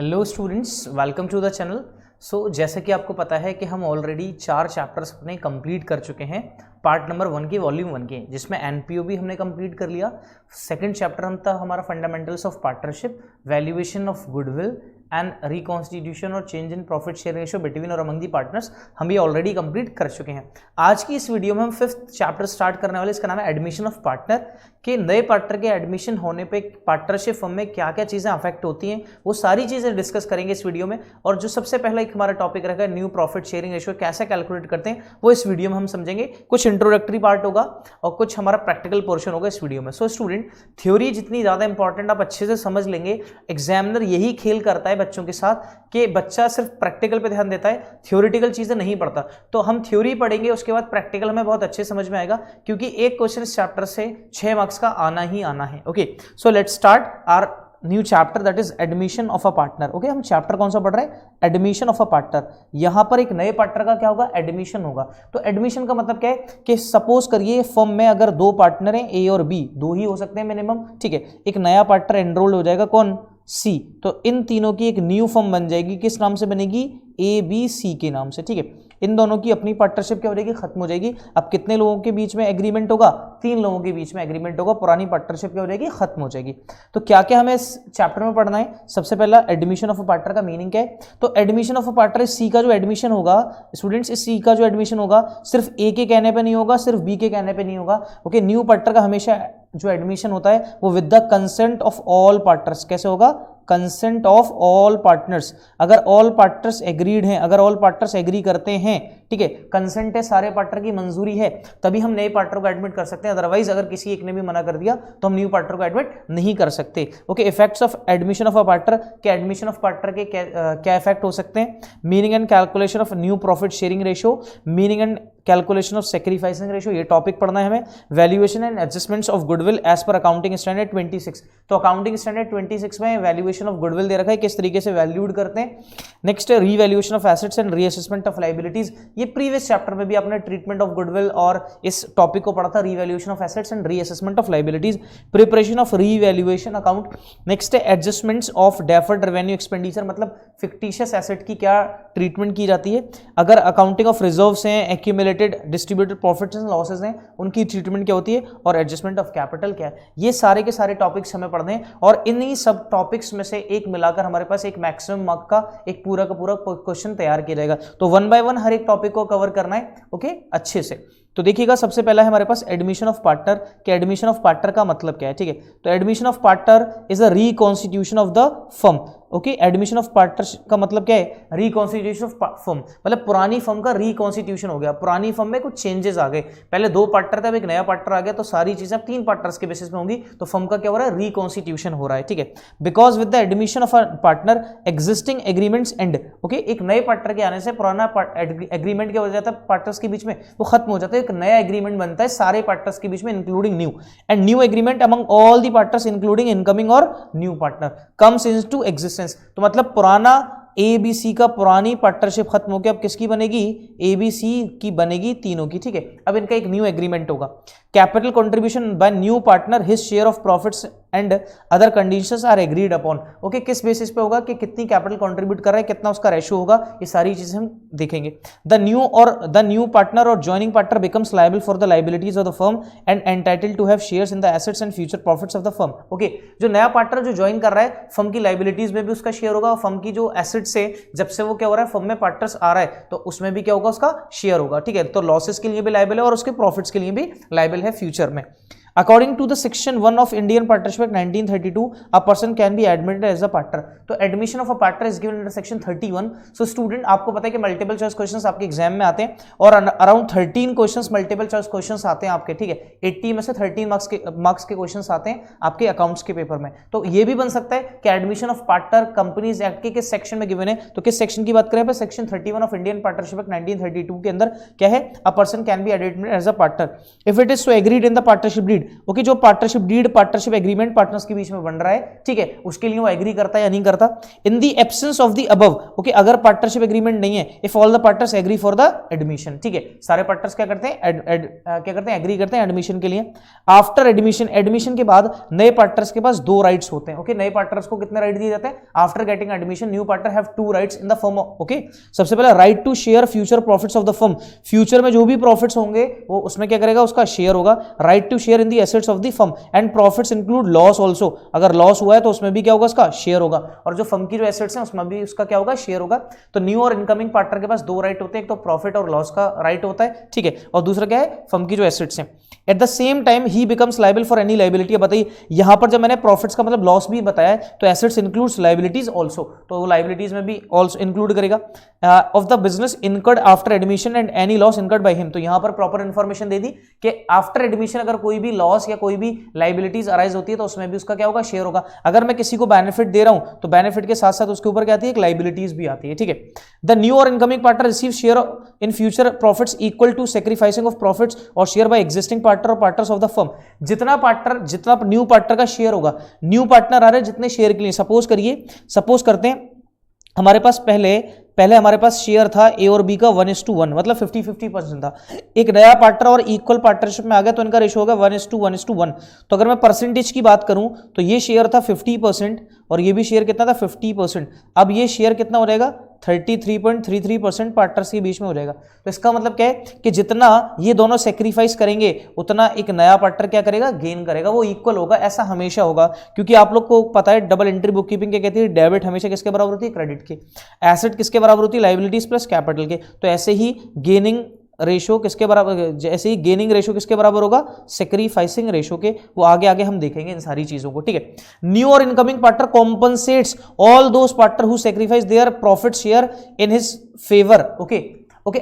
Hello students, welcome to the channel. जैसा कि आपको पता है कि हम ऑलरेडी 4 चैप्टर्स अपने कंप्लीट कर चुके हैं पार्ट नंबर 1 के वॉल्यूम 1 के, जिसमें एनपीओ भी हमने कंप्लीट कर लिया। सेकंड चैप्टर हम था हमारा fundamentals of partnership, valuation of goodwill and reconstitution और change in profit share ratio between और अमंग दी पार्टनर्स हम ये ऑलरेडी कंप्लीट कर चुके हैं। आज की इस वीडियो में हम 5th चैप्टर स्टार्ट करने वाले, इसका नाम है एडमिशन ऑफ पार्टनर। कि नए पार्टनर के एडमिशन होने पे पार्टनरशिप फर्म में क्या क्या चीज़ें अफेक्ट होती हैं, वो सारी चीज़ें डिस्कस करेंगे इस वीडियो में। और जो सबसे पहला एक हमारा टॉपिक रहेगा न्यू प्रॉफिट शेयरिंग रेशियो कैसे कैलकुलेट करते हैं, वो इस वीडियो में हम समझेंगे। कुछ इंट्रोडक्टरी पार्ट होगा और कुछ हमारा प्रैक्टिकल पोर्शन होगा इस वीडियो में। स्टूडेंट, थ्योरी जितनी ज़्यादा इंपॉर्टेंट आप अच्छे से समझ लेंगे। एग्जामिनर यही खेल करता है बच्चों के साथ कि बच्चा सिर्फ प्रैक्टिकल पे ध्यान देता है, थ्योरेटिकल चीज़ें नहीं पढ़ता। तो हम थ्योरी पढ़ेंगे, उसके बाद प्रैक्टिकल हमें बहुत अच्छे समझ में आएगा, क्योंकि एक क्वेश्चन इस चैप्टर से 6 मार्क्स का आना ही आना है। Okay, so let's start our new chapter, that is admission of a partner. Okay, हम चैप्टर कौन सा पढ़ रहे हैं? Admission of a partner. यहां पर एक नए पार्टनर का क्या होगा? एडमिशन होगा। तो एडमिशन का मतलब क्या है कि सपोज करिए फर्म में अगर 2 पार्टनर हैं, ए और बी, 2 ही हो सकते हैं मिनिमम, ठीक है। एक नया पार्टनर एनरोल हो जाएगा, कौन? सी। तो इन तीनों की एक न्यू फर्म बन जाएगी, किस नाम से बनेगी? ए बी सी के नाम से, ठीक है। इन दोनों की अपनी पार्टनरशिप क्या हो जाएगी? खत्म हो जाएगी। अब कितने लोगों के बीच में एग्रीमेंट होगा? 3 लोगों के बीच में एग्रीमेंट होगा। पुरानी पार्टनरशिप क्या हो जाएगी? खत्म हो जाएगी। तो क्या क्या हमें इस चैप्टर में पढ़ना है? सबसे पहला एडमिशन ऑफ अ पार्टनर का मीनिंग क्या है? तो एडमिशन ऑफ अ पार्टनर, सी का जो एडमिशन होगा स्टूडेंट्स, इस सी का जो एडमिशन होगा सिर्फ ए के कहने पे नहीं होगा, सिर्फ बी के कहने पे नहीं होगा। ओके, न्यू पार्टनर का हमेशा जो एडमिशन होता है वो with the consent of all partners. कैसे होगा? Consent of all partners. अगर ऑल पार्टनर्स एग्रीड हैं, अगर ऑल पार्टनर्स एग्री करते हैं, ठीक है, कंसेंट है, सारे पार्टनर की मंजूरी है, तभी हम नए पार्टनर को एडमिट कर सकते हैं। अदरवाइज अगर किसी एक ने भी मना कर दिया तो हम न्यू पार्टनर को एडमिट नहीं कर सकते। Okay, effects of admission of a partner के, एडमिशन ऑफ पार्टनर के क्या इफेक्ट हो सकते हैं? Meaning and calculation of new profit sharing ratio, meaning and calculation of sacrificing ratio, ये टॉपिक पढ़ना है हमें। Valuation and adjustments of goodwill as per accounting standard 26। तो अकाउंटिंग स्टैंडर्ड 26 में वैल्यूएशन ऑफ गुडविल दे रखा है, किस तरीके से वैल्यूड करते हैं। Next, revaluation of assets and reassessment of liabilities. ये प्रीवियस चैप्टर में भी आपने ट्रीटमेंट ऑफ गुडविल और इस टॉपिक को पढ़ा था, revaluation of assets and reassessment of liabilities, preparation of revaluation account. Next है adjustments of deferred revenue expenditure, मतलब फिक्टिशियस एसेट की क्या ट्रीटमेंट की जाती है। अगर अकाउंटिंग ऑफ रिजर्व्स हैं, accumulated distributed profits and losses हैं, उनकी ट्रीटमेंट क्या होती है, और एडजस्टमेंट ऑफ कैपिटल क्या है। ये सारे के सारे टॉपिक्स हमें पढ़ने हैं, और इन्हीं सब टॉपिक्स में से एक मिलाकर हमारे पास एक मैक्सिमम मार्क का एक पूरा का पूरा क्वेश्चन तैयार किया जाएगा। तो 1 बाय 1 हर एक टॉपिक को कवर करना है, ओके, अच्छे से। तो देखिएगा, सबसे पहला है हमारे पास एडमिशन ऑफ पार्टनर। के एडमिशन ऑफ पार्टनर का मतलब क्या है, ठीक है। तो admission of partner is a reconstitution of the firm. Okay, admission of partner का मतलब क्या है? रिकॉन्स्टिट्यूशन ऑफ फर्म, मतलब पुरानी फर्म का रिकॉन्स्टिट्यूशन हो गया। पुरानी फर्म में कुछ चेंजेस आ गए, पहले 2 पार्टनर थे, अब एक नया पार्टनर आ गया, तो सारी चीजें अब 3 पार्टनर्स के बेसिस में होंगी। तो फर्म का क्या हो रहा है? रिकॉन्स्टिट्यूशन हो रहा है, ठीक है। Because with the admission of a partner existing agreements and. Okay, एक नए पार्टनर के आने से पुराना एग्रीमेंट क्या हो जाता है पार्टनर्स के बीच में, वो खत्म हो जाता है, एक नया एग्रीमेंट बनता है सारे पार्टनर्स के बीच में, including new, and new agreement among all the partners including incoming और new partner comes into existence. तो मतलब पुराना ए बी सी का पुरानी पार्टनरशिप खत्म होकर अब किसकी बनेगी? ए बी सी की बनेगी, तीनों की, ठीक है। अब इनका एक न्यू एग्रीमेंट होगा। Capital contribution by new partner, his share of profits and other conditions are agreed upon. Okay, किस बेसिस पे होगा कि कितनी कैपिटल कंट्रीब्यूट कर रहा है, कितना उसका रेशियो होगा, ये सारी चीजें हम देखेंगे। द न्यू पार्टनर और joining partner becomes liable for the liabilities of the firm and entitled to have shares in the assets and future profits of the firm. Okay, जो नया पार्टनर जो ज्वाइन कर रहा है, फर्म की liabilities में भी उसका शेयर होगा, फर्म की जो एसेट्स से जब से वो क्या हो रहा है, फर्म में पार्टनर्स आ रहा है, तो उसमें भी क्या होगा? उसका शेयर होगा, ठीक है। तो लॉसेस के लिए भी लायबल है और उसके प्रॉफिट्स के लिए भी लायबल है फ्यूचर में। According to the section 1 of Indian Partnership Act 1932, a person can be admitted as a partner. तो admission of a partner is given under section 31. So student, आपको पता है कि मल्टीपल चॉइस क्वेश्चंस आपके exam में आते हैं, और around 13 questions multiple choice questions आते हैं आपके, ठीक है। 80 में से 13 मार्क्स के क्वेश्चंस आते हैं आपके अकाउंट्स के पेपर में। तो ये भी बन सकता है कि admission of partner companies act के किस सेक्शन में गिवन है। तो किस सेक्शन की बात करें? Section 31 of Indian Partnership Act 1932 के अंदर क्या है? A person can be admitted as a partner if it is so agreed in the partnership deed. Deed, okay, जो partnership deed, partnership agreement partners के बीच में बन रहा है, ठीक है, उसके लिए वो एग्री करता है या नहीं करता। In the absence of the above, okay, अगर पार्टनरशिप एग्रीमेंट नहीं है, if all the partners agree for the admission, ठीक है, सारे पार्टनर्स क्या करते हैं, क्या करते हैं, एग्री करते हैं एडमिशन के लिए। आफ्टर एडमिशन, एडमिशन के बाद नए पार्टनर्स के पास 2 राइट्स होते हैं, ओके, नए पार्टनर्स को कितने राइट दिए जाते हैं, after getting admission new partner have 2 rights in the firm, okay. सबसे पहला right to share future profits of the firm, future में जो भी प्रॉफिट्स होंगे वो उसमें क्या करेगा, उसका शेयर होगा। Right to share in the assets of the firm and profits include loss also, अगर लॉस हुआ है तो उसमें भी क्या होगा, उसका शेयर होगा, और जो फर्म की जो एसेट्स हैं उसमें भी उसका क्या होगा, शेयर होगा। तो न्यू और इनकमिंग पार्टनर के पास 2 राइट होते हैं, एक तो प्रॉफिट और लॉस का राइट होता है, ठीक है, और दूसरा क्या है, फर्म की जो एसेट्स हैं। At the same time he becomes liable for any liability. बताइए यहां पर जब मैंने प्रॉफिट्स का मतलब लॉस भी बताया है, तो एसेट्स इंक्लूड्स लायबिलिटीज ऑल्सो, तो वो लायबिलिटीज में भी ऑल्सो इंक्लूड करेगा। Of the business incurred after admission and any loss incurred by him, तो यहां पर प्रॉपर इंफॉर्मेशन दे दी कि आफ्टर एडमिशन अगर कोई भी लॉस या कोई भी लायबिलिटीज अराइज होती है तो उसमें भी उसका क्या होगा, शेयर होगा। अगर मैं किसी को बेनिफिट दे रहा हूं तो बेनिफिट के साथ साथ उसके ऊपर क्या आती है, एक लायबिलिटीज भी आती है, ठीक है। द न्यू और incoming partner receive share in future profits equal to sacrificing of profits और शेयर बाय एग्जिस्टिंग पार्टनर और पार्टनर्स ऑफ द फर्म। जितना पार्टनर, जितना न्यू पार्टनर का शेयर होगा, न्यू पार्टनर आ रहे हैं जितने शेयर के लिए, सपोज करते हैं हमारे पास पहले हमारे पास शेयर था ए और बी का 1:1, मतलब 50-50% था। एक नया पार्टनर और इक्वल पार्टनरशिप में आ गया तो इनका रेशो होगा 1:1:1। तो अगर मैं परसेंटेज की बात करूं तो ये शेयर था 50% और ये भी शेयर कितना था, 50%। अब ये शेयर कितना हो जाएगा, 33.33% पार्टनर्स के बीच में हो जाएगा। तो इसका मतलब क्या है कि जितना ये दोनों सेक्रीफाइस करेंगे उतना एक नया पार्टनर क्या करेगा, गेन करेगा, वो इक्वल होगा। ऐसा हमेशा होगा क्योंकि आप लोग को पता है डबल एंट्री बुक कीपिंग क्या कहती है, डेबिट हमेशा किसके बराबर होती है, क्रेडिट के। एसेट किसके बराबर होती है, लायबिलिटीज प्लस कैपिटल के। तो ऐसे ही गेनिंग रेशो किसके बराबर, जैसे ही गेनिंग रेशो किसके बराबर होगा, सेक्रीफाइसिंग रेशो के। वो आगे आगे हम देखेंगे इन सारी चीजों को, ठीक है। न्यू और incoming partner compensates all those partner who sacrifice their profit share in his favour, okay.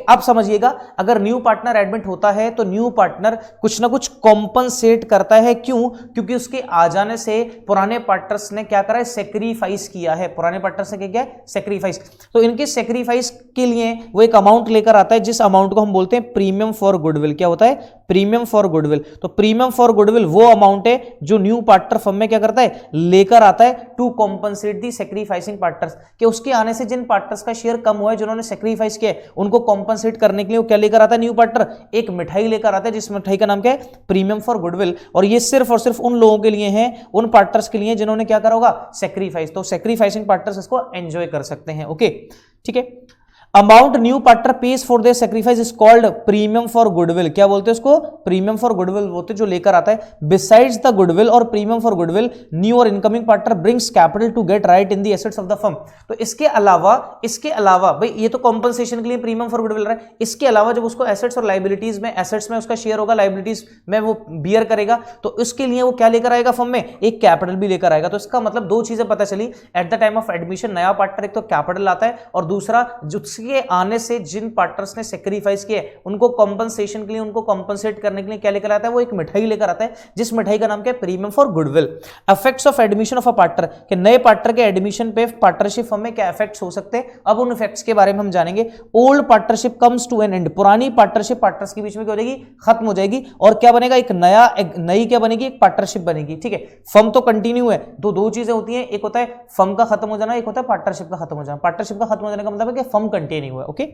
अब समझिएगा, अगर न्यू पार्टनर एडमिट होता है तो न्यू पार्टनर कुछ ना कुछ कॉम्पनसेट करता है। क्यों? क्योंकि उसके आ जाने से पुराने पार्टनर्स ने क्या करा है, सेक्रीफाइस किया है। पुराने पार्टनर्स ने क्या किया है, सेक्रीफाइस। तो इनके सेक्रीफाइस के लिए वो एक अमाउंट लेकर आता है, जिस अमाउंट को हम बोलते हैं प्रीमियम फॉर गुडविल। क्या होता है, प्रीमियम फॉर गुडविल। तो प्रीमियम फॉर गुडविल वो अमाउंट है जो न्यू पार्टनर फर्म में क्या करता है, लेकर आता है to compensate the sacrificing partners. कि उसके आने से जिन पार्टनर्स का शेयर कम हुआ है, जिन्होंने सेक्रीफाइस किया है, उनको कॉम्पनसेट करने के लिए वो क्या लेकर आता है, न्यू पार्टनर एक मिठाई लेकर आता है, जिस मिठाई का नाम क्या है, प्रीमियम फॉर गुडविल। और ये सिर्फ और सिर्फ उन लोगों के लिए है, उन पार्टनर्स के लिए जिन्होंने क्या करा होगा, सेक्रीफाइस। तो सेक्रीफाइसिंग पार्टनर्स इसको एंजॉय कर सकते हैं, ओके, ठीक है। Amount new partner page for their sacrifice is called premium for goodwill. क्या बोलते हैं उसको, प्रीमियम फॉर गुडविल बोलते हैं, जो लेकर आता है। बिसाइड्स द गुडविल और प्रीमियम फॉर गुडविल, न्यू और incoming partner brings capital to get right in the assets of the firm. तो इसके अलावा भाई ये तो कॉम्पनसेशन के लिए प्रीमियम फॉर गुडविल रहा है। इसके अलावा जब उसको एसेट्स और लाइबिलिटीज में, एसेट्स में उसका शेयर होगा, लाइबिलिटीज में वो बियर करेगा, तो उसके लिए वो क्या लेकर आएगा, फर्म में एक कैपिटल भी लेकर आएगा। तो इसका मतलब दो चीजें पता चली। At the time of admission नया पार्टनर एक तो कैपिटल आता है, और दूसरा जिसके आने से जिन पार्टनर्स ने सेक्रीफाइस किए उनको कॉम्पनसेशन के लिए, उनको कॉम्पनसेट करने के लिए क्या लेकर आता है, वो एक मिठाई लेकर आता है, जिस मिठाई का नाम क्या है, premium for goodwill. Effects of admission of a partner, कि नए पार्टनर के एडमिशन पे पार्टनरशिप फर्म में क्या इफेक्ट्स हो सकते हैं, अब उन इफेक्ट्स के बारे में हम जानेंगे। Old partnership comes to an end, पुरानी पार्टनरशिप पार्टनर्स के बीच में क्या हो जाएगी, खत्म हो जाएगी, और क्या बनेगा, एक नई क्या बनेगी, एक पार्टनरशिप बनेगी, ठीक है। फर्म तो कंटिन्यू है, तो दो चीजें होती हैं, एक होता है फर्म का खत्म हो जाना, एक होता है पार्टनरशिप का खत्म हो जाना। पार्टनरशिप का खत्म हो जाने का मतलब है कि फर्म कंटिन्यू हुआ, okay.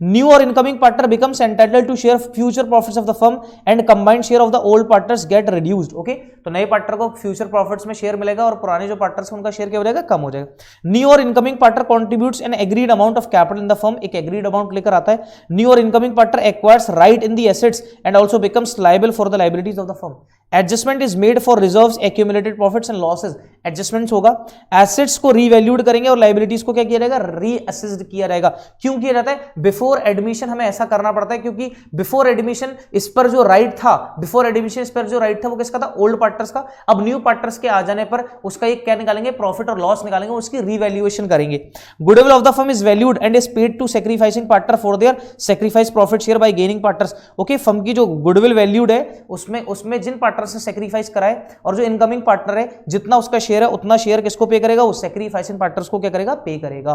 New or incoming partner becomes entitled to share future profits of the firm and combined share of the old partners get reduced, okay? तो नए पार्टनर को फ्यूचर प्रॉफिट्स में शेयर मिलेगा और पुराने जो पार्टनर्स हैं उनका शेयर क्या हो जाएगा, कम हो जाएगा। न्यू और incoming partner contributes N agreed amount of capital in the firm, एक एग्रीड अमाउंट लेकर आता है। न्यू और incoming partner acquires right in the assets and also becomes liable for the liabilities of the firm. Adjustment is made for reserves, accumulated profits and losses. Adjustments होगा, assets को revalued करेंगे और liabilities को क्या किया जाएगा, reassessed किया जाएगा। क्यों किया जाता है, बिफोर एडमिशन हमें ऐसा करना पड़ता है क्योंकि बिफोर एडमिशन इस पर जो राइट था, वो किसका था, ओल्ड पार्टनर्स का। अब न्यू पार्टनर्स के आ जाने पर उसका एक क्या निकालेंगे, प्रॉफिट और लॉस निकालेंगे, उसकी रीवैल्यूएशन करेंगे। Goodwill of the firm is valued and is paid to sacrificing partner for their sacrifice profit share by gaining partners, okay. Firm की जो गुडविल वैल्यूड है उसमें जिन पार्टनर से सेक्रीफाइस कराए और जो इनकमिंग पार्टनर है जितना उसका शेयर है उतना शेयर किसको पे करेगा, वो सेक्रीफाइसिंग पार्टनर्स को क्या करेगा, पे करेगा।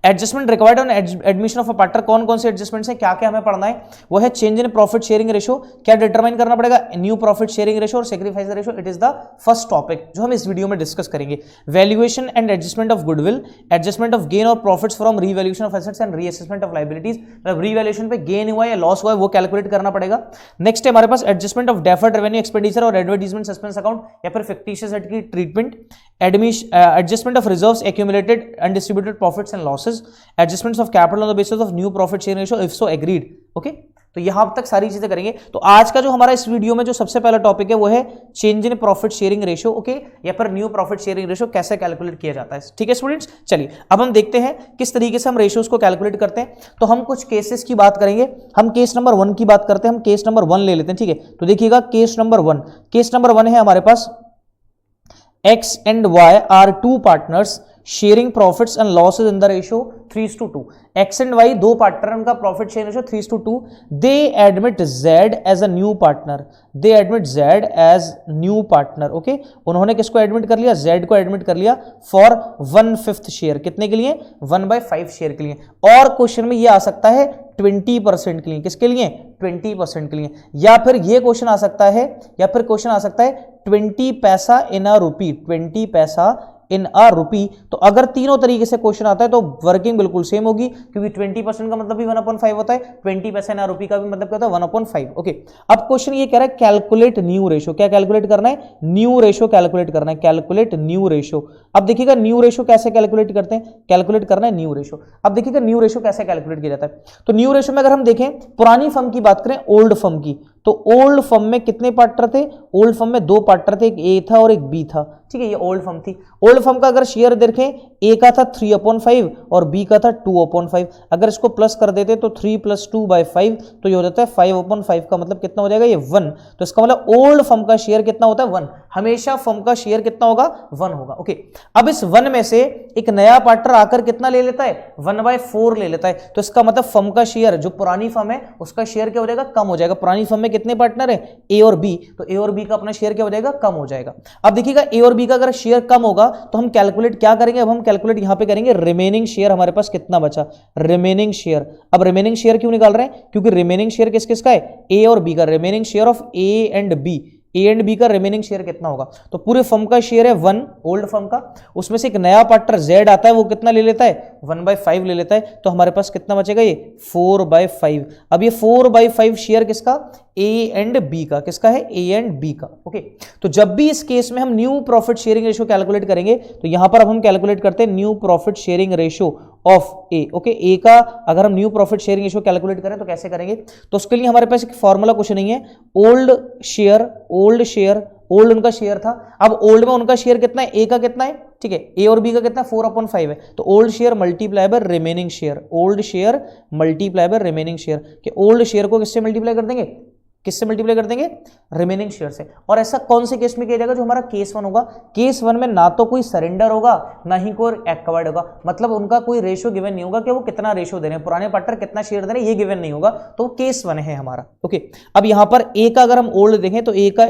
Adjustment required on admission of a partner, कौन कौन से एडजस्टमेंट्स हैं, क्या क्या हमें पढ़ना है, वो है change in profit sharing ratio, क्या डिटरमाइन करना पड़ेगा, न्यू प्रॉफिट शेयरिंग रेशियो और sacrifice ratio. It is the first topic जो हम इस वीडियो में डिस्कस करेंगे। Valuation and adjustment of goodwill, adjustment of gain और profits from revaluation of assets and reassessment of liabilities, मतलब रीवैल्यूएशन पे gain हुआ या लॉस हुआ है वो कैलकुलेट करना पड़ेगा। नेक्स्ट है हमारे पास adjustment of deferred revenue expenditure और एडवर्टाइजमेंट सस्पेंस अकाउंट या फिर फिक्टिशियस एड की treatment, adjustment of reserves accumulated undistributed profits and losses, adjustments of capital on the basis of new profit sharing ratio if so agreed. Okay, तो यहां तक सारी चीजें करेंगे। तो आज का जो हमारा इस वीडियो में जो सबसे पहला टॉपिक है वो है change in profit sharing ratio, okay, या फिर न्यू प्रॉफिट शेयरिंग रेशियो कैसे कैलकुलेट किया जाता है। ठीक है स्टूडेंट्स, चलिए अब हम देखते हैं किस तरीके से हम रेशियोज को कैलकुलेट करते हैं। तो हम कुछ केसेस की बात करेंगे, हम केस नंबर 1 की बात करते हैं, हम केस नंबर 1 ले लेते हैं। ठीक है, तो देखिएगा केस नंबर 1 है हमारे पास X and Y are two partners sharing profits and losses in the ratio 3:2. X and Y दो पार्टनर, उनका profit share ratio 3:2। They admit Z as a new partner. They admit Z as new partner. Okay, उन्होंने किसको admit कर लिया, Z को admit कर लिया for 1/5 share, कितने के लिए, 1/5 शेयर के लिए। और क्वेश्चन में ये आ सकता है 20% के लिए, किसके लिए, 20% के लिए। या फिर ये क्वेश्चन आ सकता है, 20 पैसा इन अ रुपी, 20 पैसा इन अ रुपी। तो अगर तीनों तरीके से क्वेश्चन आता है तो वर्किंग बिल्कुल सेम होगी, क्योंकि 20% का मतलब भी 1/5 होता है, 20 पैसा इन अ रुपी का भी मतलब क्या होता है, 1/5। ओके, अब क्वेश्चन ये कह रहा है कैलकुलेट न्यू रेशियो, क्या कैलकुलेट करना है, न्यू रेशियो कैलकुलेट करना है, कैलकुलेट न्यू रेशियो। अब देखिएगा न्यू रेशियो कैसे कैलकुलेट करते हैं, कैलकुलेट करना है न्यू रेशियो। अब देखिएगा न्यू रेशियो कैसे कैलकुलेट किया जाता है। तो न्यू रेशियो में अगर हम देखें पुरानी फर्म की बात करें, ओल्ड फर्म की, तो ओल्ड फर्म में कितने पार्टनर थे, ओल्ड फर्म में 2 पार्टनर थे, एक ए था और एक बी था। ठीक है, ये ओल्ड फर्म थी। ओल्ड फर्म का अगर शेयर देखें, ए का था 3/5 और बी का था 2/5। अगर इसको प्लस कर देते तो 3 + 2/5, तो ये हो जाता है 5/5 का मतलब कितना हो जाएगा, ये 1। तो इसका मतलब ओल्ड फर्म का शेयर कितना होता है, 1। हमेशा फर्म का शेयर कितना होगा, 1 होगा। ओके, अब इस 1 में से एक नया पार्टनर आकर कितना ले लेता है, 1/4 ले लेता है। तो इसका मतलब फर्म का शेयर, जो पुरानी फर्म है उसका शेयर क्या हो जाएगा, कम हो जाएगा। पुरानी फर्म में कितने पार्टनर है, ए और बी, तो ए और बी का अपना शेयर क्या हो जाएगा, कम हो जाएगा। अब देखिएगा ए और बी का अगर शेयर कम होगा तो हम कैलकुलेट क्या करेंगे, अब हम कैलकुलेट यहां पे करेंगे रिमेनिंग शेयर, हमारे पास कितना बचा, रिमेनिंग शेयर। अब रिमेनिंग शेयर क्यों निकाल रहे हैं, क्योंकि रिमेनिंग शेयर किस किसका है, ए और बी का, remaining share of A and B, A and B का रिमेनिंग शेयर कितना होगा। तो पूरे फर्म का शेयर है 1 ओल्ड फर्म का, उसमें से एक नया पार्टनर जेड आता है, वो कितना ले लेता है, 1/5 ले लेता है। तो हमारे पास कितना बचेगा, ये 4/5। अब ये 4/5 शेयर किसका, ए एंड बी का, किसका है, ए एंड बी का। ओके, तो जब भी इस केस में हम new profit sharing ratio calculate करेंगे, तो यहां पर अब हम कैलकुलेट करते हैं new profit sharing ratio of A. Okay, A का अगर हम new profit sharing ratio calculate करें तो कैसे करेंगे, तो उसके लिए हमारे पास एक फॉर्मूला कुछ नहीं है, ओल्ड शेयर, ओल्ड उनका शेयर था। अब ओल्ड में उनका शेयर कितना है, ए का कितना है, ठीक है, ए और बी का कितना, 4/5 है। तो old share multiply by remaining share, old share multiply by remaining share, कि ओल्ड शेयर को किससे मल्टीप्लाई कर देंगे, किससे मल्टीप्लाई कर देंगे, रिमेनिंग शेयर से। और ऐसा कौन से केस में किया जाएगा, जो हमारा केस 1 होगा। केस 1 में ना तो कोई सरेंडर होगा, ना ही कोई एक्वायर्ड होगा, मतलब उनका कोई रेशियो गिवन नहीं होगा कि वो कितना रेशियो दे रहे हैं, पुराने पार्टनर कितना शेयर दे रहे हैं, ये गिवन नहीं होगा। तो केस 1 है हमारा। ओके, अब यहां पर ए का अगर हम ओल्ड देखें तो ए का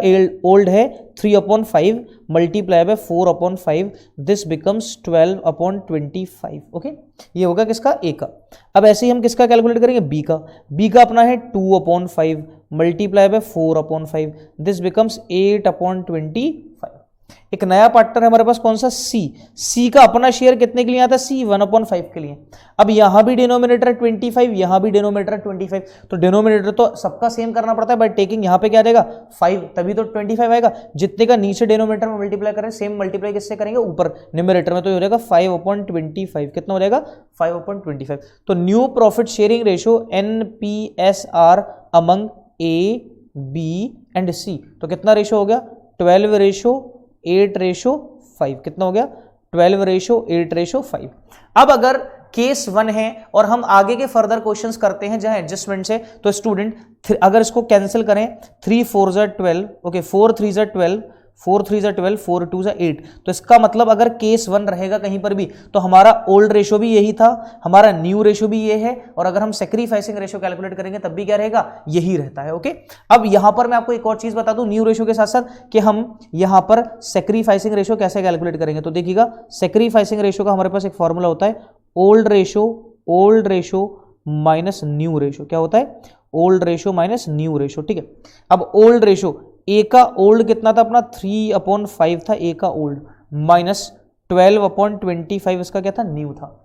ओल्ड है 3/5 multiply by 4/5, this becomes 12/25। Okay, ये होगा किसका, ए का। अब ऐसे ही हम किसका कैलकुलेट करेंगे, बी का। बी का अपना है 2/5 मल्टीप्लाई बाय 4/5, दिस बिकम्स 8/25। एक नया पार्टनर है हमारे पास, कौन सा, सी का अपना शेयर कितने के लिए आता है, सी 1/5 के लिए। अब यहां भी डिनोमिनेटर 25, यहां भी डिनोमिनेटर 25, तो डिनोमिनेटर तो सबका सेम करना पड़ता है बाय टेकिंग, यहां पे क्या आ जाएगा 5, तभी तो 25 आएगा। जितने का नीचे डिनोमिनेटर में मल्टीप्लाई करें, सेम मल्टीप्लाई किससे करेंगे, ऊपर न्यूमरेटर में, तो हो जाएगा 5/25। कितना हो जाएगा, 5/25। तो new profit sharing ratio NPSR among A, B and C, तो कितना रेशियो हो गया, 12:8:5। कितना हो गया, 12:8:5। अब अगर केस 1 है और हम आगे के फर्दर क्वेश्चंस करते हैं जहां एडजस्टमेंट है, तो स्टूडेंट अगर इसको कैंसिल करें, 3 4 12, ओके, 4 3 12, 4 3 12, 4 2 8, तो इसका मतलब अगर केस 1 रहेगा कहीं पर भी, तो हमारा ओल्ड रेशियो भी यही था, हमारा न्यू रेशियो भी ये है, और अगर हम सैक्रिफाइसिंग रेशियो कैलकुलेट करेंगे तब भी क्या रहेगा, यही रहता है। ओके, अब यहां पर मैं आपको एक और चीज बता दूं न्यू रेशियो के साथ साथ, कि हम यहां पर सैक्रिफाइसिंग रेशियो कैसे कैलकुलेट करेंगे। तो देखिएगा, सैक्रिफाइसिंग रेशियो का हमारे पास एक फॉर्मूला होता है, old ratio minus new ratio, क्या होता है, old ratio minus new ratio, ठीक है। अब ओल्ड रेशो, ए का ओल्ड कितना था अपना 3/5 था ए का ओल्ड, माइनस 12/25 इसका क्या था, न्यू था।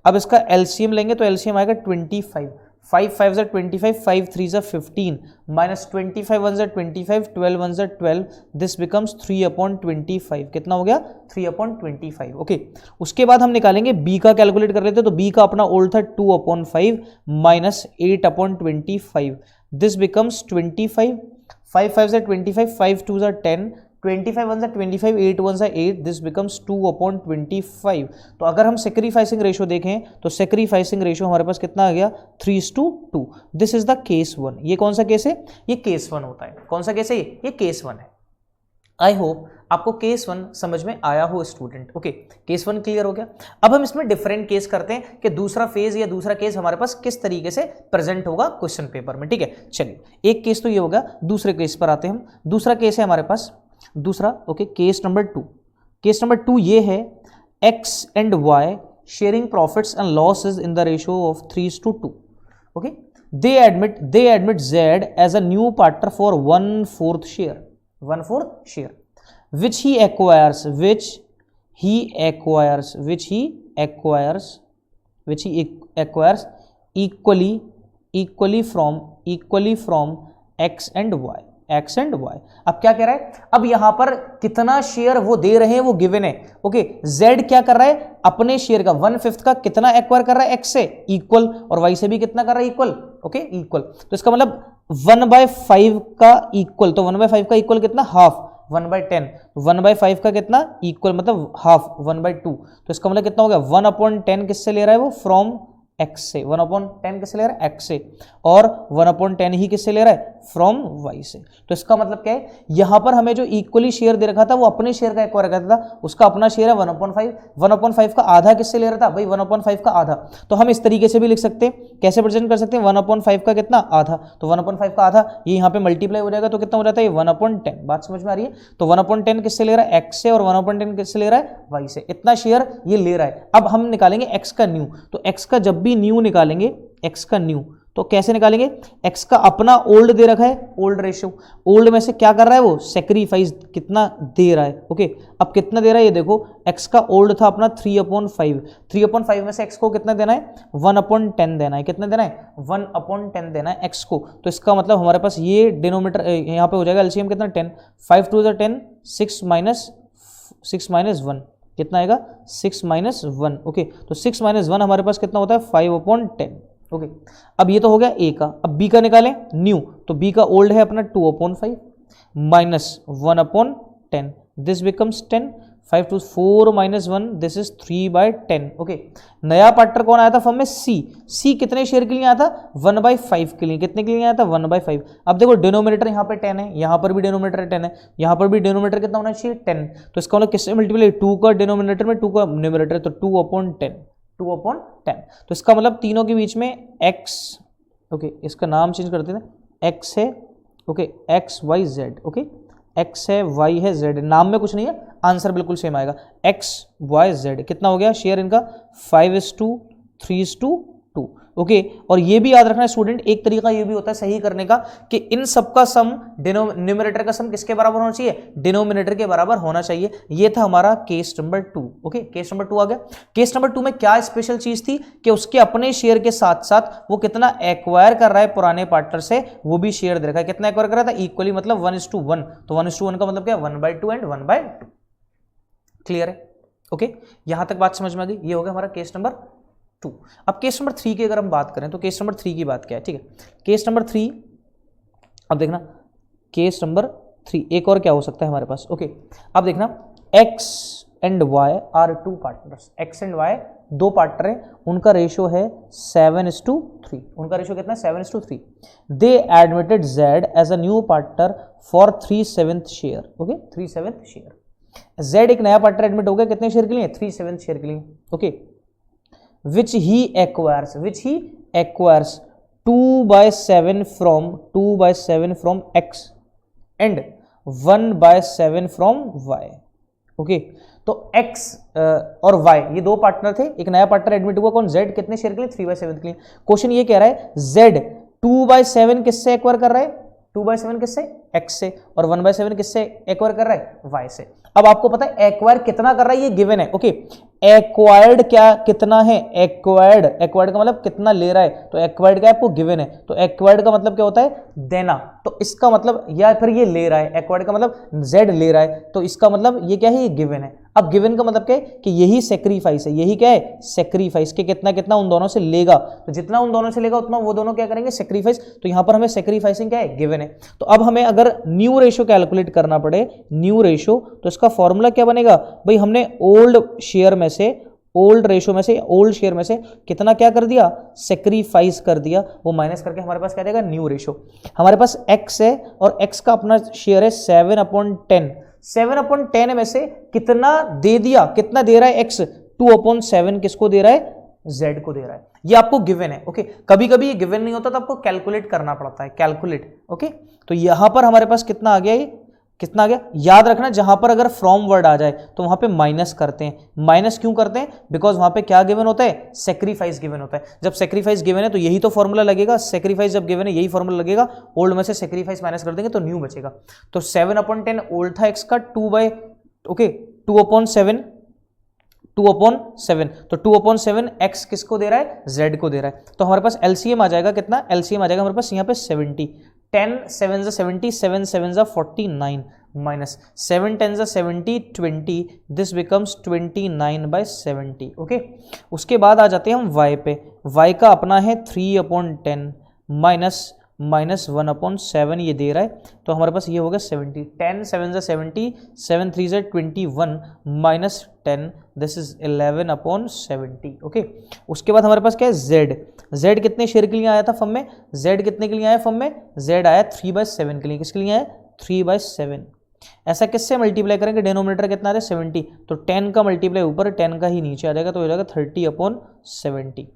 अब इसका एलसीएम लेंगे तो एलसीएम आएगा 25, 5 5 ज़ा 25, 5 3 ज़ा 15, माइनस 25 1 ज़ा 25, 12 1 ज़ा 12, दिस बिकम्स 3/25, कितना हो गया, 3/25, ओके। उसके बाद हम निकालेंगे बी का, कैलकुलेट कर लेते हैं, तो बी का अपना ओल्ड था 2/5 माइनस 8/25, दिस बिकम्स 25, 5 5 ज़ा 25, 5 2 ज़ा 10, 25 1 ज़ा 25, 8 1 ज़ा 8, दिस बिकम्स 2/25। तो अगर हम सेक्रीफाइसिंग रेशो देखें तो सेक्रीफाइसिंग रेशो हमारे पास कितना आ गया, 3:2। This is the case 1। ये कौन सा केस है, ये केस 1 होता है। कौन सा केस है ये केस 1 है। आई होप आपको केस 1 समझ में आया हो स्टूडेंट, ओके। केस 1 क्लियर हो गया। अब हम इसमें डिफरेंट केस करते हैं कि दूसरा फेज या दूसरा केस हमारे पास किस तरीके से प्रेजेंट होगा क्वेश्चन पेपर में, ठीक है। चलिए, एक केस तो ये होगा, दूसरे केस पर आते हैं हम। दूसरा केस है हमारे पास दूसरा, okay, case number 2। Case number 2 ये है, x and y sharing profits and losses in the ratio of 3:2, okay. They admit z as a new partner for 1/4 share which he acquires equally from x and y। अब क्या कह रहा है, अब यहां पर कितना शेयर वो दे रहे हैं वो गिवन है, ओके। z क्या कर रहा है, अपने शेयर का 1/5 का कितना एक्वायर कर रहा है, x से इक्वल, और y से भी कितना कर रहा है, इक्वल, ओके, इक्वल। तो इसका मतलब 1/5 का इक्वल, तो 1/5 का इक्वल कितना, हाफ, 1/10, 1/5 का कितना इक्वल, मतलब हाफ, 1/2। तो इसका मतलब कितना हो गया, 1/10 किससे ले रहा है वो, फ्रॉम x से, 1/10 किससे ले रहा है, x से, और 1/10 ही किससे ले रहा है, फ्रॉम y से। तो इसका मतलब क्या है, यहां पर हमें जो इक्वली शेयर दे रखा था वो अपने शेयर का एक्वायर करता था, उसका अपना शेयर है 1/5, 1/5 का आधा किससे ले रहा था भाई, 1/5 का आधा। तो हम इस तरीके से भी लिख सकते हैं, कैसे प्रेजेंट कर सकते हैं, 1/5 का कितना, आधा, तो 1/5 का आधा ये यहाँ पे मल्टीप्लाई हो जाएगा, तो कितना हो जाता है, 1/10। बात समझ में आ रही है। तो 1/10 किससे ले रहा है, x से, और 1/10 किससे ले रहा है, y से। इतना शेयर ये ले रहा है। अब हम निकालेंगे x का न्यू, तो x का जब भी न्यू निकालेंगे, x का न्यू तो कैसे निकालेंगे, x का अपना ओल्ड दे रखा है, ओल्ड रेशियो, ओल्ड में से क्या कर रहा है वो, सेक्रीफाइस कितना दे रहा है, ओके। अब कितना दे रहा है ये देखो, x का ओल्ड था अपना 3/5, 3/5 में से x को कितना देना है, 1/10 देना है, कितना देना है, 1/10 देना है x को। तो इसका मतलब हमारे पास ये डिनोमिनेटर यहाँ पे हो जाएगा, एलसीएम कितना, 10, 5 2 10, 6 माइनस 1 कितना आएगा, 6 माइनस 1, ओके। तो 6 माइनस 1 हमारे पास कितना होता है, 5/10, ओके। अब ये तो हो गया ए का। अब बी का निकालें, न्यू, तो बी का ओल्ड है अपना 2/5 minus 1/10, this becomes 10, 5 2 4 minus 1, this is 3/10, okay. नया पार्टनर कौन आया था फॉर्म में, सी कितने शेयर के लिए आया था, 1/5 के लिए, कितने के लिए आया था, 1/5। अब देखो डिनोमिनेटर यहाँ पे 10 है, यहाँ पर भी डिनोमिनेटर 10 है, यहाँ पर भी डिनोमिनेटर कितना होना चाहिए, 10। तो इसका मतलब किससे मल्टीप्लाई, 2 का डिनोमिनेटर में, 2 का न्यूमरेटर, तो 2/10, 2/10। तो इसका मतलब तीनों के बीच में x, ओके, इसका नाम चेंज करते हैं, x है, okay, x y z, okay, x है, y है, z है, नाम में कुछ नहीं है, आंसर बिल्कुल सेम आएगा, x y z। कितना हो गया शेयर इनका, 5:3:2, ओके। और ये भी याद रखना स्टूडेंट, एक तरीका ये भी होता है सही करने का कि इन सबका सम, न्यूमरेटर का सम किसके बराबर होना चाहिए, डिनोमिनेटर के बराबर होना चाहिए। ये था हमारा case number 2, okay. Case number 2 आ गया। केस नंबर 2 में क्या स्पेशल चीज थी कि उसके अपने शेयर के साथ साथ वो कितना एक्वायर कर रहा है पुराने पार्टनर से, वो भी शेयर दे रखा है, कितना एक्वायर कर रहा था, इक्वली, मतलब 1:1। तो 1:1 का मतलब क्या, 1/2 एंड 1/2। क्लियर है, ओके। यहां तक बात समझ में आ गई। ये हो गया हमारा केस नंबर 2। अब केस नंबर 3 की अगर हम बात करें तो केस नंबर 3 की बात क्या है, ठीक है। केस नंबर 3, अब देखना, केस नंबर 3 एक और क्या हो सकता है हमारे पास, ओके। अब देखना, x and y are 2 partners, x and y 2 partner हैं, उनका रेशियो है 7:3। उनका रेशियो कितना है, 7:3। They admitted z as a new partner for 3/7 share, okay, 3/7 share. z एक नया पार्टनर एडमिट हो गया, कितने शेयर के लिए, 3/7 शेयर के लिए, okay. which he acquires 2/7 from x and 1/7 from y, okay. तो x और y ये दो पार्टनर थे, एक नया पार्टनर एडमिट हुआ कौन, z, कितने शेयर के लिए, 3/7 के लिए। क्वेश्चन ये कह रहा है z 2/7 किससे एक्वायर कर रहा है, 2/7 किससे, x से, और 1/7 किससे एक्वायर कर रहा है, y से। अब आपको पता है एक्वायर कितना कर रहा है, ये गिवन है। ओके, एक्वायर्ड क्या कितना है, एक्वायर्ड, एक्वायर्ड का मतलब कितना ले रहा है, तो एक्वायर्ड क्या आपको गिवन है, तो एक्वायर्ड का मतलब क्या होता है, देना। तो इसका मतलब, या फिर ये ले रहा है, एक्वायर्ड का मतलब z ले रहा है, तो इसका मतलब ये क्या है, ये गिवन है। अब गिवन का मतलब क्या है कि यही सेक्रीफाइस है, यही क्या है, सेक्रीफाइस, के कितना कितना उन दोनों से लेगा, तो जितना उन दोनों से लेगा उतना वो दोनों क्या करेंगे, सेक्रीफाइस। तो यहां पर हमें सेक्रीफाइसिंग क्या है, गिवन है। तो अब हमें अगर न्यू रेशो कैलकुलेट करना पड़े, न्यू रेशो, तो इसका फॉर्मूला क्या बनेगा भाई, हमने ओल्ड शेयर में से, ओल्ड रेशो में से, ओल्ड शेयर में से कितना क्या कर दिया, सेक्रीफाइस कर दिया, वो माइनस करके हमारे पास क्या देगा, न्यू रेशो। हमारे पास x है और x का अपना शेयर है 7/10, 7/10 में से कितना दे दिया, कितना दे रहा है x, 2/7 किसको दे रहा है, z को दे रहा है। ये आपको गिवन है। ओके, कभी कभी ये गिवन नहीं होता तो आपको कैलकुलेट करना पड़ता है, कैलकुलेट। ओके, तो यहां पर हमारे पास कितना आ गया, ये कितना आ गया, याद रखना जहां पर अगर फ्रॉम वर्ड आ जाए तो वहां पे माइनस करते हैं। माइनस क्यों करते हैं, बिकॉज वहां पे क्या गिवन होता है, सेक्रीफाइस गिवन होता है। जब सेक्रीफाइस गिवन है तो यही तो फॉर्मूला लगेगा, सेक्रीफाइस जब गिवन है यही फॉर्मूला लगेगा, ओल्ड में से सेक्रीफाइस माइनस कर देंगे तो न्यू बचेगा। तो 7/10 ओल्ड था x का, 2/7, 2/7, तो 2/7 x किसको दे रहा है, z को दे रहा है। तो हमारे पास LCM आ जाएगा कितना, LCM आ जाएगा हमारे पास यहाँ पे 70, 10 7 70, 7 7 49, माइनस 7 10 70, 20, दिस बिकम्स 29/70। ओके, उसके बाद आ जाते हैं हम y पे, y का अपना है 3/10 माइनस 1/7 ये दे रहा है, तो हमारे पास ये हो गया 70, 10 7 70, 7 3 21 माइनस 10, दिस इज 11/70। ओके, उसके बाद हमारे पास क्या है, z कितने शेयर के लिए आया था फर्म में, z कितने के लिए आया फर्म में, z आया 3/7 के लिए, किसके लिए आया, 3/7। ऐसा किससे मल्टीप्लाई करेंगे, डिनोमिनेटर कितना आ रहा है 70, तो 10 का मल्टीप्लाई ऊपर, 10 का ही नीचे आ जाएगा, तो हो जाएगा 30/70।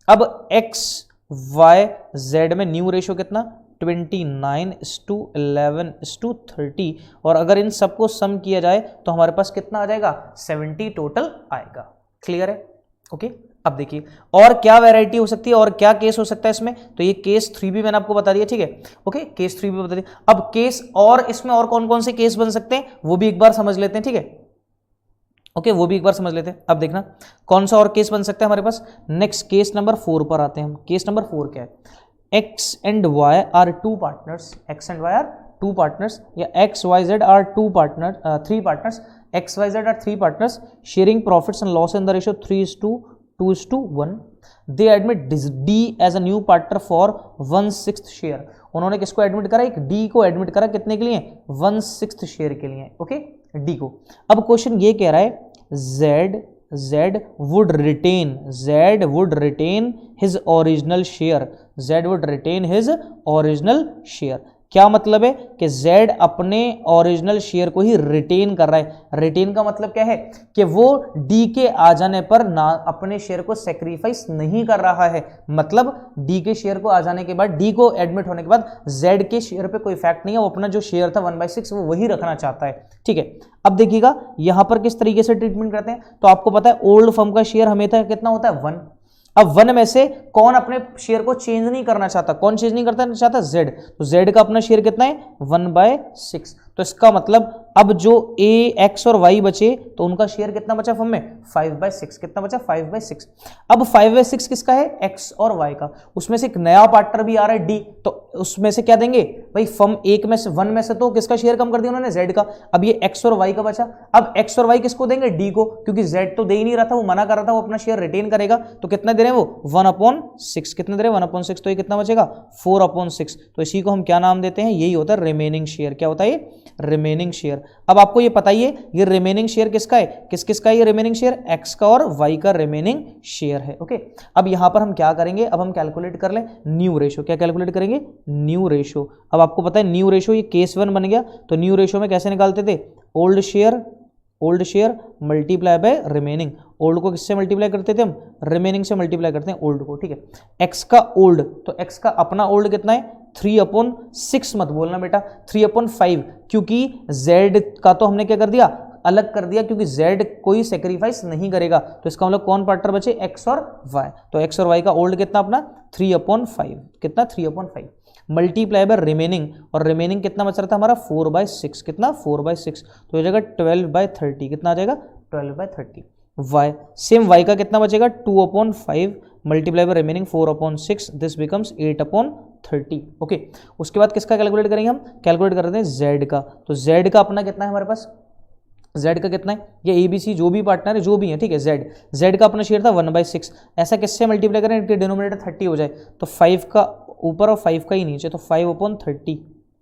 अब x y z में न्यू रेशो कितना, 29:11:30, और अगर इन सबको सम किया जाए तो हमारे पास कितना आ जाएगा, 70 टोटल आएगा। क्लियर है। ओके, अब देखिए और क्या वैरायटी हो सकती है और क्या केस हो सकता है इसमें, तो ये केस 3 भी मैंने आपको बता दिया, ठीक है। ओके, केस 3 भी बता दिया। अब केस और इसमें और कौन कौन से केस बन सकते हैं वो भी एक बार समझ लेते हैं, ठीक है। ओके, वो भी एक बार समझ लेते हैं। अब देखना कौन सा और केस बन सकता है हमारे पास। नेक्स्ट केस नंबर 4 पर आते हैं हम। केस नंबर 4 क्या है, x and y are two partners, x and y are two partners, या x y z are three partners, x y z are three partners sharing profits and loss in the ratio 3:2:1. They admit D as a new partner for 1/6 share. उन्होंने किसको admit करा, एक D को admit करा, कितने के लिए, 1/6 share के लिए। ओके, D को। अब क्वेश्चन ये कह रहा है Z would retain his original share, Z would retain his original share। क्या मतलब है कि Z अपने ओरिजिनल शेयर को ही रिटेन कर रहा है। रिटेन का मतलब क्या है कि वो D के आ जाने पर ना अपने शेयर को सेक्रीफाइस नहीं कर रहा है, मतलब D के शेयर को आ जाने के बाद, D को एडमिट होने के बाद Z के शेयर पे कोई इफेक्ट नहीं है, वो अपना जो शेयर था 1/6 वो वही रखना चाहता है, ठीक है। अब देखिएगा यहां पर किस तरीके से ट्रीटमेंट करते हैं, तो आपको पता है ओल्ड फर्म का शेयर हमेशा कितना होता है, 1। अब 1 में से कौन अपने शेयर को चेंज नहीं करना चाहता, कौन चेंज नहीं करना चाहता, Z। तो Z का अपना शेयर कितना है, 1/6। तो इसका मतलब अब जो A X और Y बचे तो उनका शेयर कितना बचा फर्म में, 5/6। कितना बचा, 5/6। अब 5/6 किसका है, X और Y का। उसमें से एक नया पार्टनर भी आ रहा है D, तो उसमें से क्या देंगे भाई, फर्म 1 में से तो किसका शेयर कम कर दिया उन्होंने, Z का। अब ये X और Y का बचा, अब X और Y किसको देंगे, D को, क्योंकि Z तो दे ही नहीं रहा था, वो मना कर रहा था, वो अपना शेयर रिटेन करेगा। तो कितना दे रहे हैं वो, 1/6। कितना दे रहे हैं, 1/6, तो ये कितना बचेगा, 4/6। तो इसी को हम क्या नाम देते हैं, यही होता है रिमेनिंग शेयर। क्या होता है ये, रिमेनिंग शेयर। अब आपको ये बताइए ये रिमेनिंग शेयर किसका है, किसका है ये रिमेनिंग शेयर, X का और Y का रिमेनिंग शेयर है। ओके, अब यहां पर हम क्या करेंगे, अब हम कैलकुलेट कर लें न्यू रेशो। क्या कैलकुलेट करेंगे, न्यू रेशो। अब आपको पता है न्यू रेशो ये केस 1 बन गया, तो न्यू रेशो में कैसे निकालते थे, old share multiply by remaining. Old को किससे मल्टीप्लाई करते थे हम, रिमेनिंग से मल्टीप्लाई करते हैं ओल्ड को, ठीक है। X का ओल्ड, तो X का अपना ओल्ड कितना है, 3/6 मत बोलना बेटा, 3/5, क्योंकि Z का तो हमने क्या कर दिया, अलग कर दिया क्योंकि z कोई सेक्रीफाइस नहीं करेगा, तो इसका मतलब कौन पार्टनर बचे, x और y। तो x और y का ओल्ड कितना अपना 3/5, कितना 3/5 मल्टीप्लाई बाय रिमेनिंग, और रिमेनिंग कितना बच रहा था हमारा 4/6, कितना 4/6, तो हो जाएगा 12/30, कितना आ जाएगा 12/30। y सेम y का कितना बचेगा 2/5 multiply by remaining 4/6, this becomes 8/30। Okay, उसके बाद किसका कैलकुलेट करेंगे हम, कैलकुलेट कर रहे हैं z का। तो z का अपना कितना है हमारे पास, z का कितना है, ये ABC जो भी पार्टनर है जो भी है, ठीक है, z का अपना शेयर था 1/6, ऐसा किससे मल्टीप्लाई करें कि डिनोमिनेटर 30 हो जाए, तो 5 का ऊपर और 5 का ही नीचे, तो 5/30।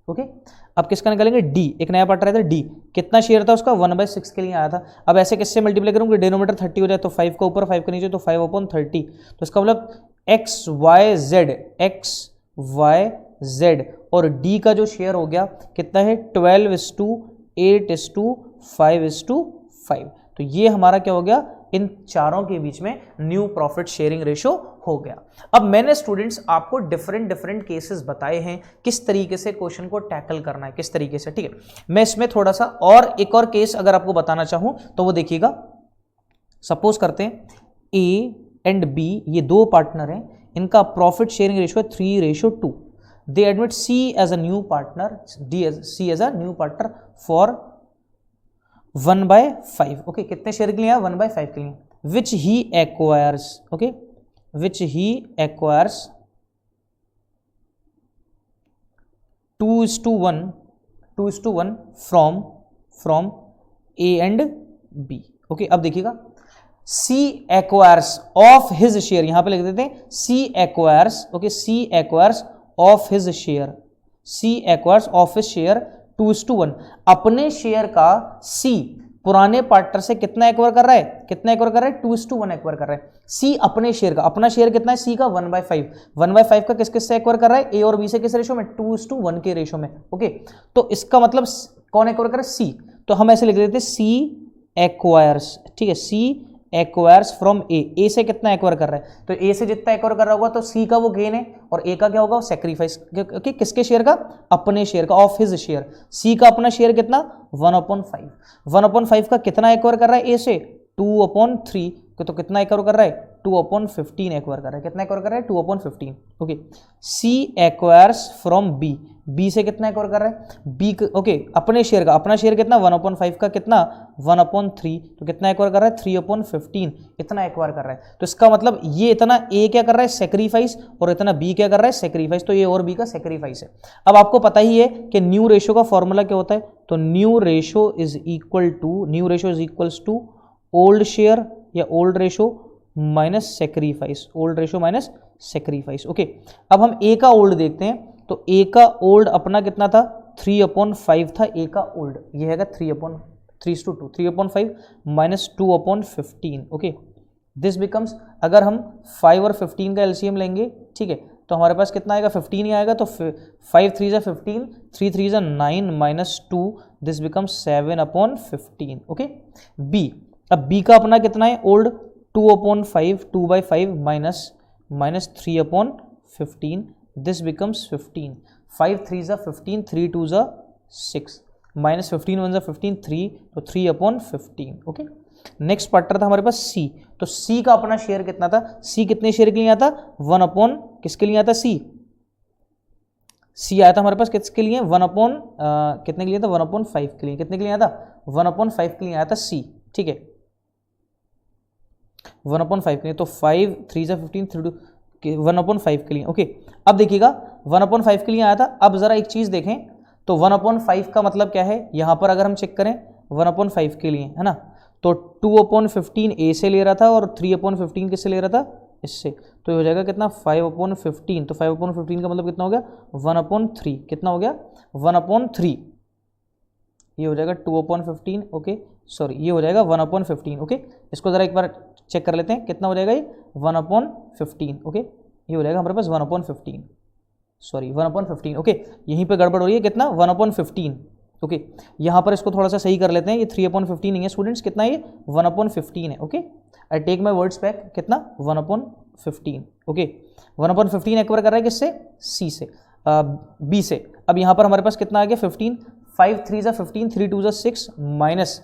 ओके, अब किसका निकालेंगे, d, एक नया पार्टनर है d, कितना शेयर था उसका 1/6 के लिए आया था। अब ऐसे किससे मल्टीप्लाई करूँगी, डिनोमिनेटर 30 हो जाए, तो 5 का ऊपर 5 का नीचे, तो 5/30। तो इसका मतलब x y z और d का जो शेयर हो गया कितना है 12:8:5:5। तो ये हमारा क्या हो गया, इन चारों के बीच में न्यू प्रॉफिट शेयरिंग रेशो हो गया। अब मैंने स्टूडेंट्स आपको डिफरेंट केसेस बताए हैं किस तरीके से क्वेश्चन को टैकल करना है, किस तरीके से, ठीक है। मैं इसमें थोड़ा सा और एक और केस अगर आपको बताना चाहूं तो वो देखिएगा, सपोज करते हैं A एंड B ये दो पार्टनर हैं, इनका प्रॉफिट शेयरिंग रेशो है 3:2। They admit C as a new partner, C as a new partner for 1/5। Okay, कितने शेयर के लिए 1/5 के लिए, which he acquires, okay, which he acquires 2:1 from A and B। ओके, अब देखिएगा C acquires of his share, यहां पे लिख देते हैं C acquires, okay, C acquires of his share, C acquires of his share 2:1, अपने शेयर का C पुराने पार्टनर से कितना एक्वायर कर रहा है, कितना एक्वायर कर रहा है 2:1 एक्वायर कर रहा है। सी अपने शेयर का, अपना शेयर कितना है सी का 1/5 का किस किस से एक्वायर कर रहा है, ए और बी से किस रेशो में 2:1 के रेशो में। ओके, तो इसका मतलब कौन एक्वायर कर रहा है, सी, तो हम ऐसे लिख देते हैं सी एक्वायर्स, ठीक है, सी एक्वायर्स फ्रॉम ए से कितना एक्वायर कर रहा है, तो ए से जितना एक्वायर कर रहा होगा तो सी का वो गेन है और ए का क्या होगा सेक्रीफाइस, किसके शेयर का, अपने शेयर का, ऑफ हिज शेयर। सी का अपना शेयर कितना 1/5 का कितना एक्वायर कर रहा है ए से 2/3, तो कितना एक्वायर कर रहा है 2/15 एक्वायर कर रहा है, कितना एक्वायर कर रहा है 2/15। Okay, C acquires from B, B से कितना एक्वायर कर रहा है बी, ओके, अपने शेयर का, अपना शेयर कितना 1/5 का कितना 1/3, तो कितना एक्वायर कर रहा है 3/15, इतना एक्वायर कर रहा है। तो इसका मतलब ये इतना ए क्या कर रहा है सेक्रीफाइस और इतना बी क्या कर रहा है सेक्रीफाइस, तो ए और बी का सेक्रीफाइस है। अब आपको पता ही है कि न्यू रेशो का फॉर्मूला क्या होता है, तो new ratio is equals to old share या old ratio minus sacrifice, old ratio minus sacrifice. Okay, अब हम ए का ओल्ड देखते हैं, तो ए का ओल्ड अपना कितना था 3/5 था ए का ओल्ड, ये है 3/5 माइनस 2/15। ओके, दिस बिकम्स, अगर हम 5 और 15 का एलसीएम लेंगे, ठीक है, तो हमारे पास कितना आएगा 15 ही आएगा, तो 5 3 = 15, 3 3 = 9 minus 2, this becomes 7/15। Okay, B, अब बी का अपना कितना है old 2/5 minus 3/15, this becomes 15, 5 3 = 15, 3 2 = 6 minus 15 1 = 15, 3, तो 3/15। ओके, नेक्स्ट पार्टनर था हमारे पास सी, तो सी का अपना शेयर कितना था, सी कितने शेयर के लिए आता 1/ किसके लिए आता सी आया था हमारे पास किसके लिए 1/ कितने के लिए था 1/5 के लिए, कितने के लिए आया था 1/5 के लिए आया था सी, ठीक है, 1/5 के लिए, तो 5 3 = 15, 3 2 1/5 के लिए। ओके, अब देखिएगा 1/5 के लिए आया था। अब जरा एक चीज देखें, तो 1/5 का मतलब क्या है, यहां पर अगर हम चेक करें 1/5 के लिए, है ना, तो 2/15 ए से ले रहा था और 3/15 किससे ले रहा था इससे, तो ये हो जाएगा कितना 5/15, तो 5/15 का मतलब कितना हो गया 1/3, कितना हो गया 1/3, ये हो जाएगा 2/15। ओके, सॉरी, ये हो जाएगा 1/15। ओके, इसको जरा एक बार चेक कर लेते हैं कितना हो जाएगा ये 1/15। ओके, ये हो जाएगा हमारे पास 1/15, सॉरी 1/15। ओके, यहीं पे गड़बड़ हो रही है, कितना 1/15। ओके, यहाँ पर इसको थोड़ा सा सही कर लेते हैं, ये 3/15 नहीं है स्टूडेंट्स, कितना ये 1/15 है। Okay, I take my words back, कितना 1/15। ओके, 1/15 एक्वायर कर रहा है किससे सी से, बी से। अब यहाँ पर हमारे पास कितना आ गया 15, 5 3 = 15, 3 2 = 6 minus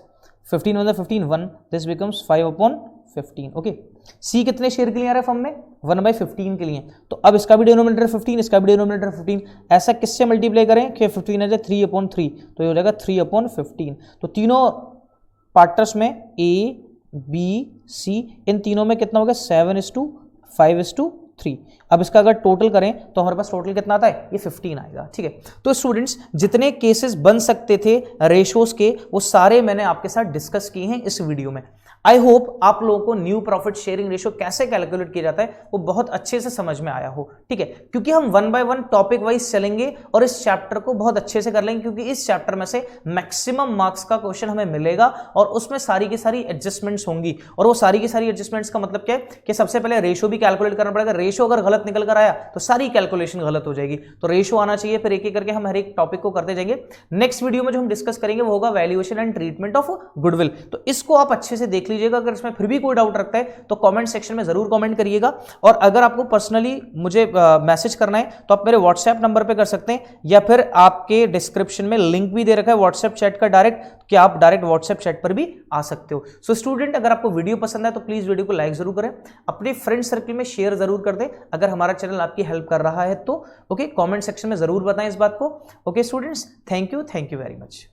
15 one 15 1, this becomes 5/15. Okay, C कितने शेयर के लिए आ रहा है फॉर्म में? 1/15 के लिए. तो अब इसका भी डिनोमिनेटर 15, इसका भी डिनोमिनेटर 15. ऐसा किससे मल्टीप्लाई करें कि 15 आ जाए 3/3, तो ये हो जाएगा 3/15. तो तीनों पार्टनर्स में ए बी सी, इन तीनों में कितना हो गया? 7:5:3. अब इसका अगर टोटल करें तो हमारे पास टोटल कितना आता है? ये 15 आएगा. ठीक है, तो स्टूडेंट्स जितने केसेस बन सकते थे रेशोज के वो सारे मैंने आपके साथ डिस्कस किए हैं इस वीडियो में. आई होप आप लोगों को न्यू प्रॉफिट शेयरिंग रेशियो कैसे कैलकुलेट किया जाता है वो बहुत अच्छे से समझ में आया हो. ठीक है, क्योंकि हम 1 बाय 1 टॉपिक वाइज चलेंगे और इस चैप्टर को बहुत अच्छे से कर लेंगे, क्योंकि इस चैप्टर में से मैक्सिमम मार्क्स का क्वेश्चन हमें मिलेगा और उसमें सारी की सारी एडजस्टमेंट्स होंगी. और वो सारी की सारी एडजस्टमेंट्स का मतलब क्या है कि सबसे पहले रेशियो भी कैलकुलेट करना पड़ेगा. रेशियो अगर गलत निकल कर आया तो सारी कैलकुलेशन गलत हो जाएगी. तो रेशियो आना चाहिए, फिर एक एक करके हम हर एक टॉपिक को करते जाएंगे. नेक्स्ट वीडियो में जो हम डिस्कस करेंगे वो होगा valuation and treatment of goodwill. तो इसको आप अच्छे से देख लीजिएगा. अगर इसमें फिर भी कोई डाउट रखता है तो कमेंट सेक्शन में जरूर कमेंट करिएगा. और अगर आपको पर्सनली मुझे मैसेज करना है तो आप मेरे व्हाट्सएप नंबर पे कर सकते हैं, या फिर आपके डिस्क्रिप्शन में लिंक भी दे रखा है व्हाट्सएप चैट का डायरेक्ट, कि आप डायरेक्ट व्हाट्सएप चैट पर भी आ सकते हो. सो स्टूडेंट, अगर आपको वीडियो पसंद है तो प्लीज वीडियो को लाइक जरूर करें, अपने फ्रेंड सर्कल में शेयर जरूर कर दें अगर हमारा चैनल आपकी हेल्प कर रहा है तो. ओके, कमेंट सेक्शन में जरूर बताएं इस बात को. Okay students, thank you very much.